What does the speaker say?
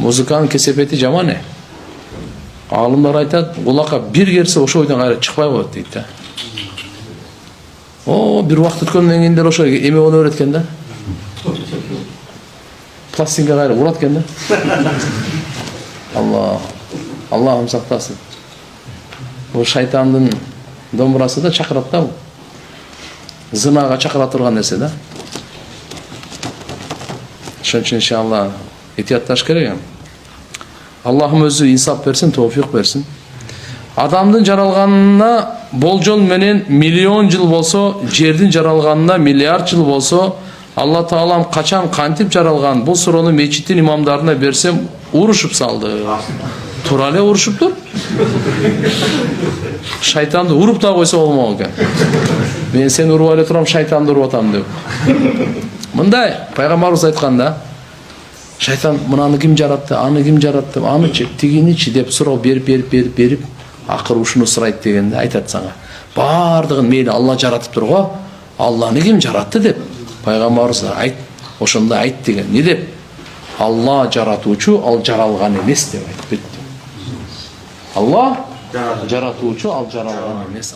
Музыканын кесепети жаман. Алымдар айтат, кулакка бир керсе ошо ойдон кайра чыкпай коет дейт да. Бир убакыт өткөндөн кийин ошо эме боло берет экен да. Пластинка кайра урат экен да. Аллахым сактасын. Бул шайтандын домбурасы да чакырат да бул. Зынага чакыра турган нерсе да. Ошон үчүн иншалла этиятташ керек. Аллахым өзү инсап берсин, тоофик берсин. Адамдын жаралганына болжол менен миллион жыл болсо, жердин жаралганына миллиард жыл болсо, Алла Таалам качан кантип жаралган? Бул суроону мечиттин имамдарына берсем, урушуп салды. Туура эле урушуптур. Шайтанды уруп да койсо болмок экен. Мен сени уруп эле турам, шайтанды уруп атам деп. Мындай пайгамбарыбыз айтканда, шайтан мынаны ким жаратты, аны ким жаратты, анычы, тигиничи деп суроо берип, акыры ушуну сурайт дегенде айтат сага. Бардыгын мейли Алла жаратыптыр го, Алланы ким жаратты деп пайгамбарыбыз айт, ошондо айт деген. Не деп? Алла жаратуучу, ал жаралган эмес деп айтып кетти. Алла жаратуучу, ал жаралган эмес.